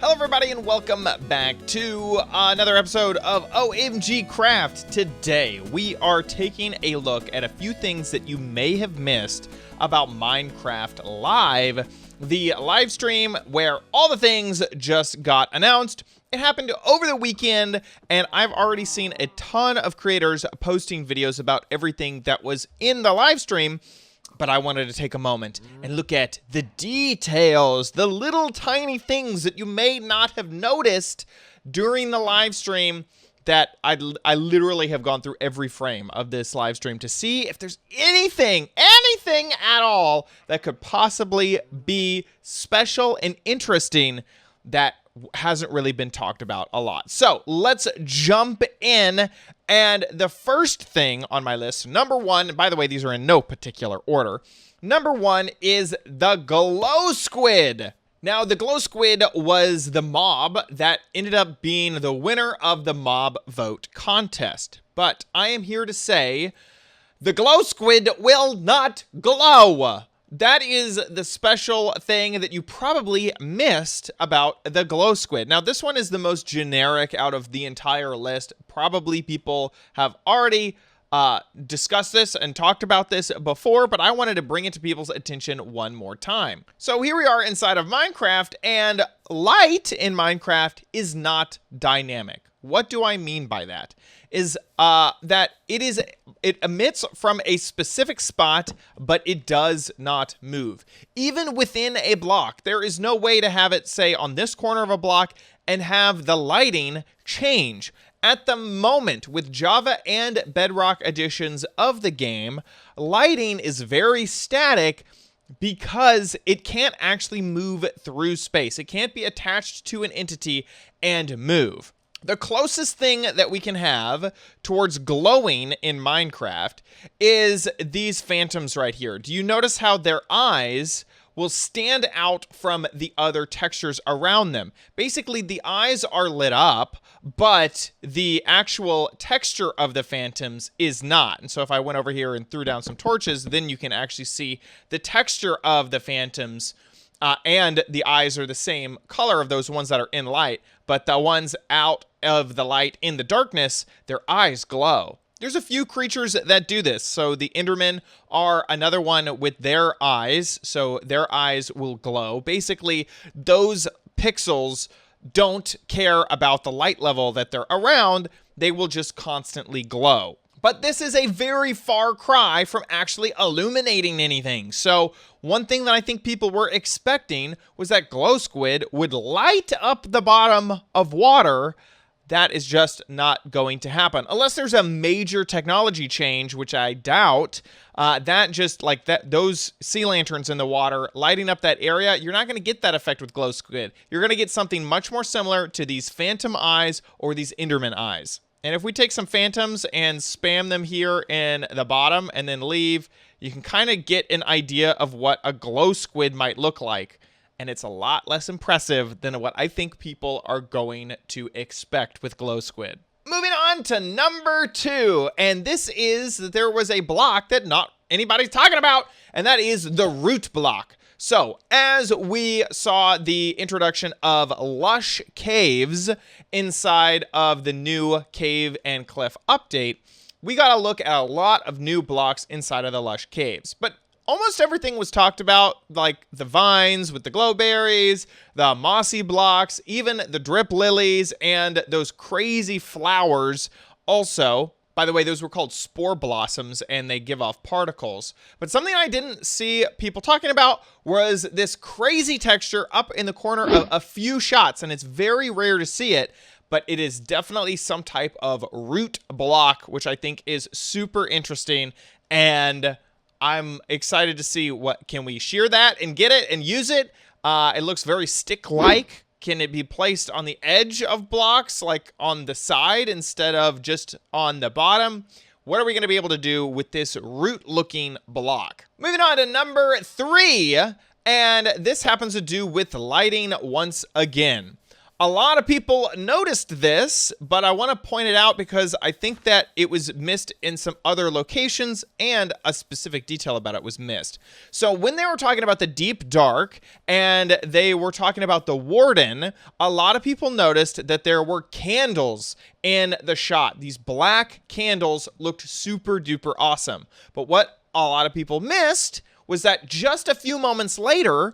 Hello everybody and welcome back to another episode of OMG Craft. Today we are taking a look at a few things that you may have missed about Minecraft Live, the live stream where all the things just got announced. It happened over the weekend, and I've already seen a ton of creators posting videos about everything that was in the live stream. But I wanted to take a moment and look at the details, the little tiny things that you may not have noticed during the live stream that I literally have gone through every frame of this live stream to see if there's anything at all that could possibly be special and interesting that hasn't really been talked about a lot. So let's jump in. And the first thing on my list, number one, by the way, these are in no particular order. Number one is the glow squid. Now, the glow squid was the mob that ended up being the winner of the mob vote contest. But I am here to say the glow squid will not glow. That is the special thing that you probably missed about the glow squid. Now, this one is the most generic out of the entire list. Probably people have already discussed this and talked about this before, but I wanted to bring it to people's attention one more time. So here we are inside of Minecraft, and light in Minecraft is not dynamic. What do I mean by that? Is that it emits from a specific spot, but it does not move. Even within a block, there is no way to have it, say, on this corner of a block and have the lighting change. At the moment, with Java and Bedrock editions of the game, lighting is very static because it can't actually move through space. It can't be attached to an entity and move. The closest thing that we can have towards glowing in Minecraft is these phantoms right here. Do you notice how their eyes will stand out from the other textures around them? Basically, the eyes are lit up, but the actual texture of the phantoms is not. And so if I went over here and threw down some torches, then you can actually see the texture of the phantoms. And the eyes are the same color of those ones that are in light, but the ones out of the light in the darkness, their eyes glow. There's a few creatures that do this. So the Endermen are another one with their eyes. So their eyes will glow. Basically, those pixels don't care about the light level that they're around. They will just constantly glow. But this is a very far cry from actually illuminating anything. So one thing that I think people were expecting was that glow squid would light up the bottom of water. That is just not going to happen unless there's a major technology change, which I doubt. That just like that, those sea lanterns in the water lighting up that area, you're not going to get that effect with glow squid. You're going to get something much more similar to these phantom eyes or these Enderman eyes. And if we take some phantoms and spam them here in the bottom and then leave, you can kind of get an idea of what a glow squid might look like. And it's a lot less impressive than what I think people are going to expect with glow squid. Moving on to number two, and this is that there was a block that not anybody's talking about, and that is the root block. So, as we saw the introduction of lush caves inside of the new cave and cliff update, we got to look at a lot of new blocks inside of the lush caves. But almost everything was talked about, like the vines with the glowberries, the mossy blocks, even the drip lilies, and those crazy flowers also. By the way, those were called spore blossoms, and they give off particles. But something I didn't see people talking about was this crazy texture up in the corner of a few shots, and it's very rare to see it, but it is definitely some type of root block, which I think is super interesting, and I'm excited to see what can we shear that and get it and use it. It looks very stick-like. Can it be placed on the edge of blocks, like on the side instead of just on the bottom? What are we going to be able to do with this root-looking block? Moving on to number three, and this happens to do with lighting once again. A lot of people noticed this, but I want to point it out because I think that it was missed in some other locations and a specific detail about it was missed. So when they were talking about the deep dark and they were talking about the Warden, a lot of people noticed that there were candles in the shot. These black candles looked super duper awesome. But what a lot of people missed was that just a few moments later,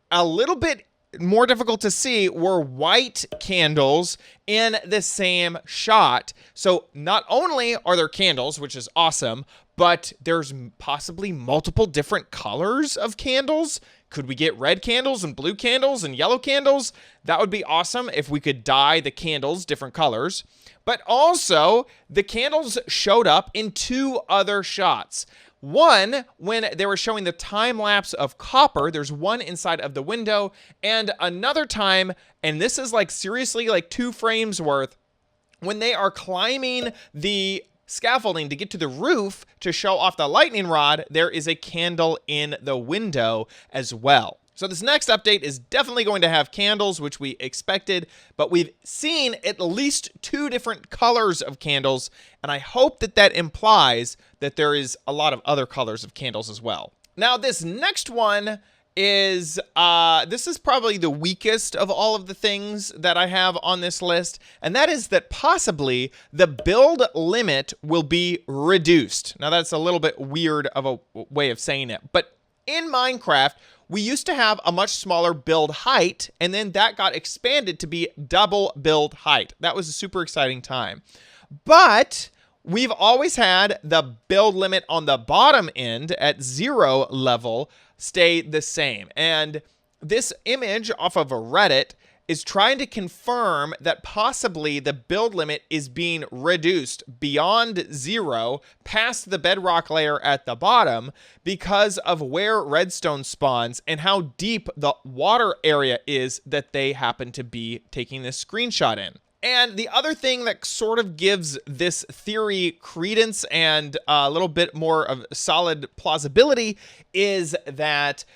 a little bit more difficult to see, were white candles in the same shot. So not only are there candles, which is awesome, but there's possibly multiple different colors of candles. Could we get red candles and blue candles and yellow candles? That would be awesome if we could dye the candles different colors. But also, the candles showed up in two other shots. One, when they were showing the time lapse of Copper, there's one inside of the window, and another time, and this is like seriously like 2 frames worth, when they are climbing the scaffolding to get to the roof to show off the lightning rod, there is a candle in the window as well. So this next update is definitely going to have candles, which we expected, but we've seen at least 2 different colors of candles, and I hope that that implies that there is a lot of other colors of candles as well. Now, this next one is, this is probably the weakest of all of the things that I have on this list, and that is that possibly the build limit will be reduced. Now, that's a little bit weird of a way of saying it, but in Minecraft, we used to have a much smaller build height, and then that got expanded to be double build height. That was a super exciting time. But we've always had the build limit on the bottom end at 0 level stay the same. And this image off of a Reddit is trying to confirm that possibly the build limit is being reduced beyond 0 past the bedrock layer at the bottom because of where redstone spawns and how deep the water area is that they happen to be taking this screenshot in. And the other thing that sort of gives this theory credence and a little bit more of solid plausibility is that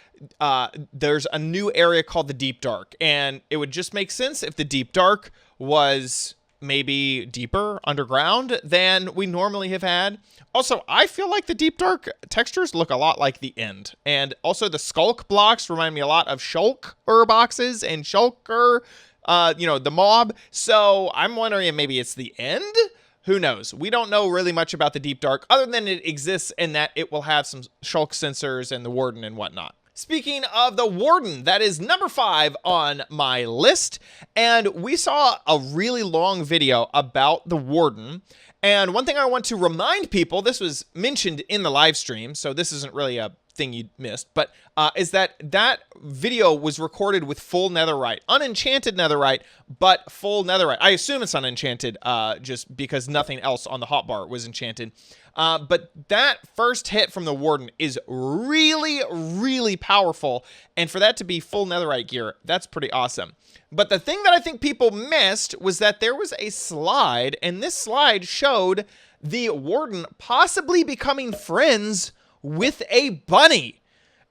there's a new area called the Deep Dark, and it would just make sense if the Deep Dark was maybe deeper underground than we normally have had. Also, I feel like the Deep Dark textures look a lot like the end, and also the Skulk blocks remind me a lot of Shulker boxes and Shulker, the mob. So I'm wondering if maybe it's the end. Who knows? We don't know really much about the Deep Dark other than it exists and that it will have some Shulk sensors and the Warden and whatnot. Speaking of the Warden, that is number 5 on my list, and we saw a really long video about the Warden, and one thing I want to remind people, this was mentioned in the live stream, so this isn't really a thing you missed, but is that video was recorded with full netherite, unenchanted netherite, but full netherite. I assume it's unenchanted just because nothing else on the hotbar was enchanted. But that first hit from the Warden is really, really powerful, and for that to be full netherite gear, that's pretty awesome. But the thing that I think people missed was that there was a slide, and this slide showed the Warden possibly becoming friends with a bunny.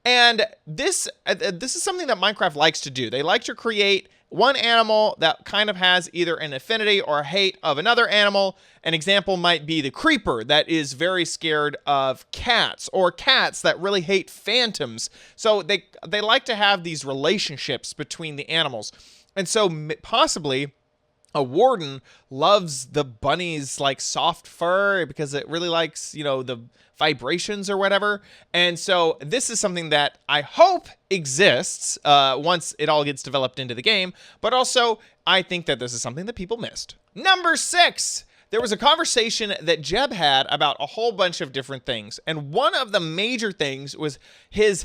And this is something that Minecraft likes to do. They like to create one animal that kind of has either an affinity or a hate of another animal. An example might be the creeper that is very scared of cats, or cats that really hate phantoms. So they like to have these relationships between the animals. And so possibly a Warden loves the bunny's like soft fur because it really likes, the vibrations or whatever. And so this is something that I hope exists once it all gets developed into the game. But also, I think that this is something that people missed. Number 6. There was a conversation that Jeb had about a whole bunch of different things, and one of the major things was his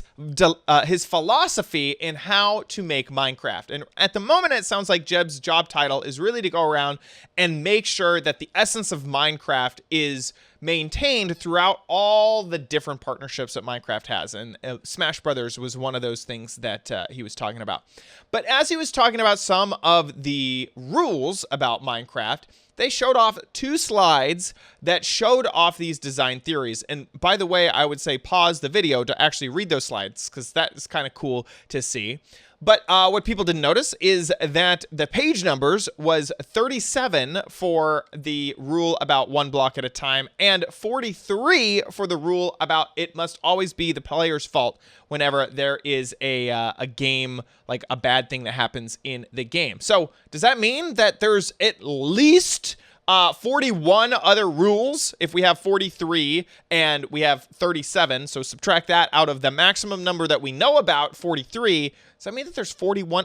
philosophy in how to make Minecraft. And at the moment, it sounds like Jeb's job title is really to go around and make sure that the essence of Minecraft is maintained throughout all the different partnerships that Minecraft has, and Smash Brothers was one of those things that he was talking about. But as he was talking about some of the rules about Minecraft, they showed off 2 slides that showed off these design theories. And by the way, I would say pause the video to actually read those slides, because that is kind of cool to see. But what people didn't notice is that the page numbers was 37 for the rule about one block at a time and 43 for the rule about it must always be the player's fault whenever there is a game, like a bad thing that happens in the game. So does that mean that there's at least 41 other rules if we have 43 and we have 37? So subtract that out of the maximum number that we know about, 43. Does that mean that there's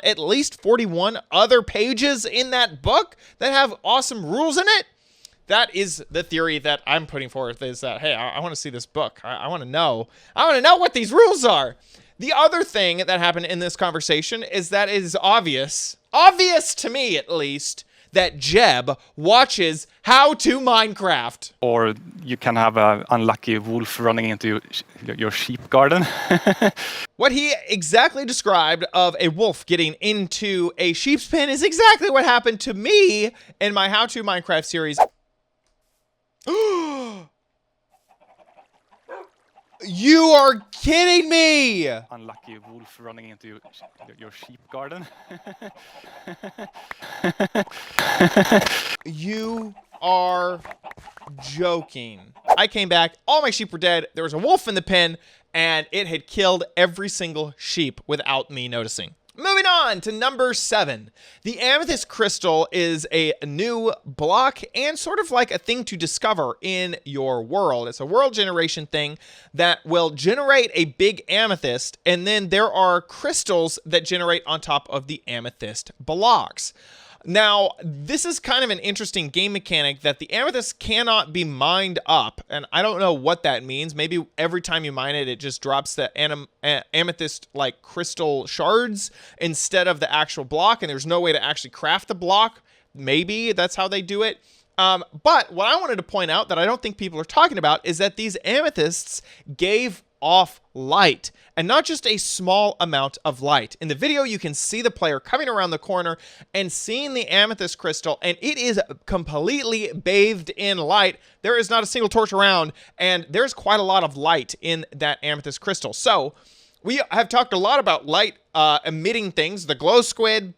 at least 41 other pages in that book that have awesome rules in it? That is the theory that I'm putting forth, is that, hey, I want to see this book. I want to know. I want to know what these rules are. The other thing that happened in this conversation is that it is obvious to me at least, that Jeb watches How to Minecraft. Or you can have an unlucky wolf running into your sheep garden. What he exactly described of a wolf getting into a sheep's pen is exactly what happened to me in my How to Minecraft series. You are kidding me! Unlucky wolf running into your sheep garden. You are joking. I came back, all my sheep were dead, there was a wolf in the pen, and it had killed every single sheep without me noticing. Moving on to number 7. The Amethyst Crystal is a new block and sort of like a thing to discover in your world. It's a world generation thing that will generate a big amethyst, and then there are crystals that generate on top of the amethyst blocks. Now, this is kind of an interesting game mechanic that the amethyst cannot be mined up, and I don't know what that means. Maybe every time you mine it, it just drops the amethyst like crystal shards instead of the actual block, and there's no way to actually craft the block. Maybe that's how they do it. But what I wanted to point out that I don't think people are talking about is that these amethysts gave off light, and not just a small amount of light. In the video, you can see the player coming around the corner and seeing the amethyst crystal, and it is completely bathed in light. There is not a single torch around, and there's quite a lot of light in that amethyst crystal. So we have talked a lot about light emitting things, the glow squid,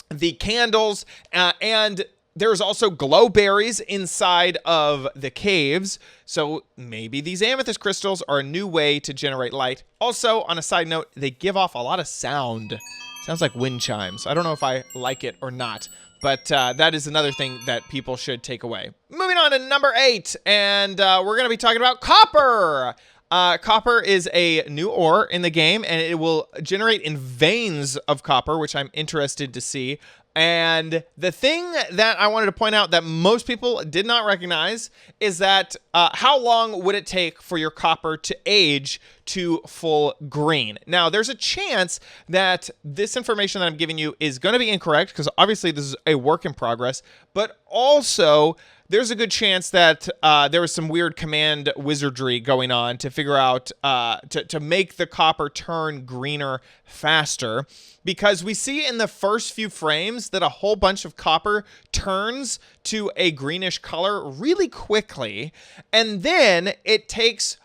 the candles, and there's also glow berries inside of the caves, so maybe these amethyst crystals are a new way to generate light. Also, on a side note, they give off a lot of sound. Sounds like wind chimes. I don't know if I like it or not, but that is another thing that people should take away. Moving on to number 8, and we're going to be talking about copper. Copper is a new ore in the game, and it will generate in veins of copper, which I'm interested to see. And the thing that I wanted to point out that most people did not recognize is that how long would it take for your copper to age to full green? Now, there's a chance that this information that I'm giving you is going to be incorrect, because obviously this is a work in progress, but also there's a good chance that there was some weird command wizardry going on to figure out, to make the copper turn greener faster. Because we see in the first few frames that a whole bunch of copper turns to a greenish color really quickly. And then it takes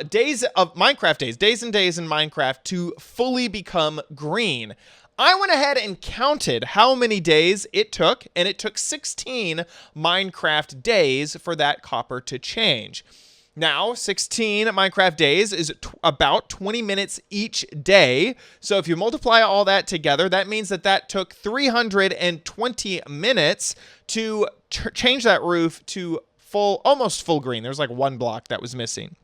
days of Minecraft days and days in Minecraft to fully become green. I went ahead and counted how many days it took, and it took 16 Minecraft days for that copper to change. Now, 16 Minecraft days is about 20 minutes each day. So if you multiply all that together, that means that that took 320 minutes to change that roof to almost full green. There's like one block that was missing.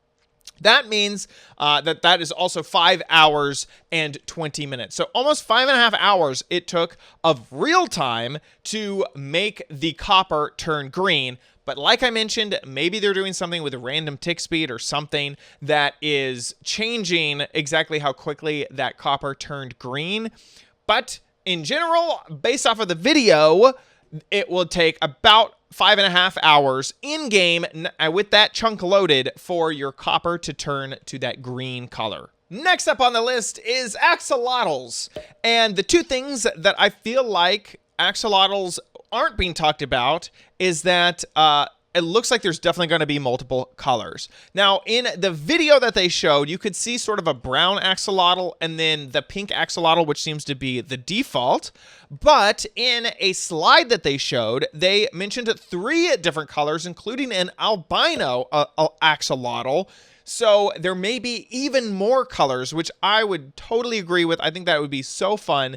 That means that is also 5 hours and 20 minutes. So almost 5.5 hours it took of real time to make the copper turn green. But like I mentioned, maybe they're doing something with a random tick speed or something that is changing exactly how quickly that copper turned green. But in general, based off of the video, it will take about 5.5 hours in-game with that chunk loaded for your copper to turn to that green color. Next up on the list is axolotls. And the two things that I feel like axolotls aren't being talked about is that it looks like there's definitely going to be multiple colors. Now, in the video that they showed, you could see sort of a brown axolotl and then the pink axolotl, which seems to be the default. But in a slide that they showed, they mentioned 3 different colors, including an albino axolotl. So there may be even more colors, which I would totally agree with. I think that would be so fun.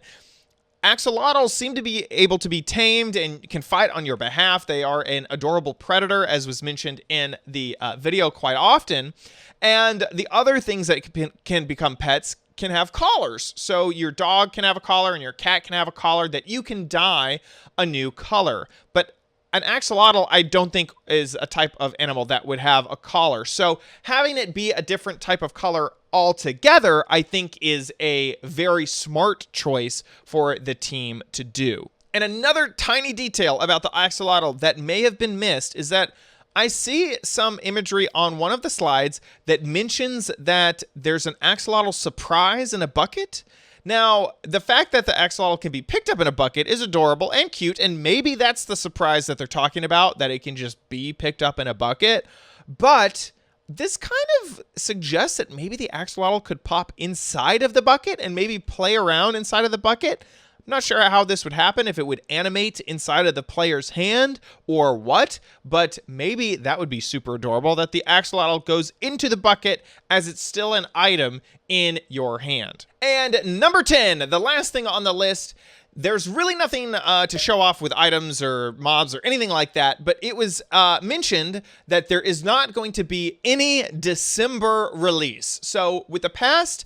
Axolotls seem to be able to be tamed and can fight on your behalf. They are an adorable predator, as was mentioned in the video quite often. And the other things that can become pets can have collars. So your dog can have a collar and your cat can have a collar that you can dye a new color. But an axolotl, I don't think, is a type of animal that would have a collar. So having it be a different type of color altogether, I think, is a very smart choice for the team to do. And another tiny detail about the axolotl that may have been missed is that I see some imagery on one of the slides that mentions that there's an axolotl surprise in a bucket. Now, the fact that the axolotl can be picked up in a bucket is adorable and cute, and maybe that's the surprise that they're talking about, that it can just be picked up in a bucket. But this kind of suggests that maybe the axolotl could pop inside of the bucket and maybe play around inside of the bucket. I'm not sure how this would happen, if it would animate inside of the player's hand or what, but maybe that would be super adorable, that the axolotl goes into the bucket as it's still an item in your hand. And number 10, the last thing on the list, there's really nothing to show off with items or mobs or anything like that, but it was mentioned that there is not going to be any December release. So with the past,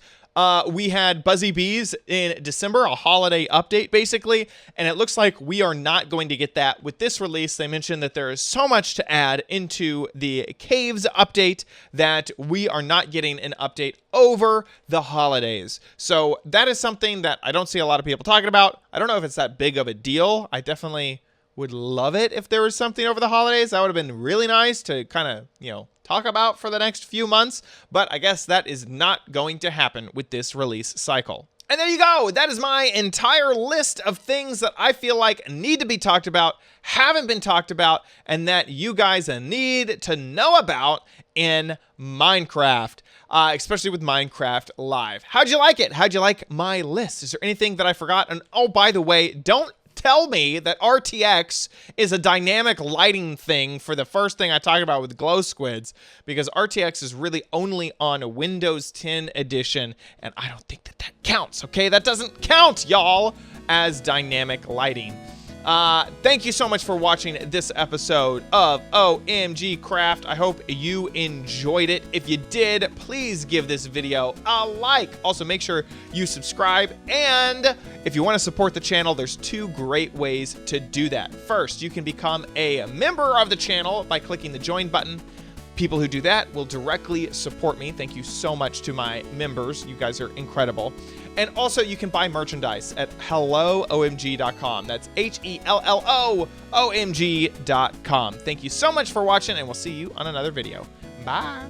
we had Buzzy Bees in December, a holiday update basically, and it looks like we are not going to get that with this release. They mentioned that there is so much to add into the Caves update that we are not getting an update over the holidays. So that is something that I don't see a lot of people talking about. I don't know if it's that big of a deal. I definitely would love it if there was something over the holidays. That would have been really nice to kind of, talk about for the next few months, but I guess that is not going to happen with this release cycle. And there you go. That is my entire list of things that I feel like need to be talked about, haven't been talked about, and that you guys need to know about in Minecraft, especially with Minecraft Live. How'd you like it? How'd you like my list? Is there anything that I forgot? And oh, by the way, don't tell me that RTX is a dynamic lighting thing for the first thing I talked about with glow squids, because RTX is really only on Windows 10 edition, and I don't think that counts, okay? That doesn't count, y'all, as dynamic lighting. Thank you so much for watching this episode of OMG Craft. I hope you enjoyed it. If you did, please give this video a like. Also, make sure you subscribe. And if you want to support the channel, there's 2 great ways to do that. First, you can become a member of the channel by clicking the join button. People who do that will directly support me. Thank you so much to my members. You guys are incredible. And also, you can buy merchandise at helloomg.com. That's HELLOOMG.com. Thank you so much for watching, and we'll see you on another video. Bye.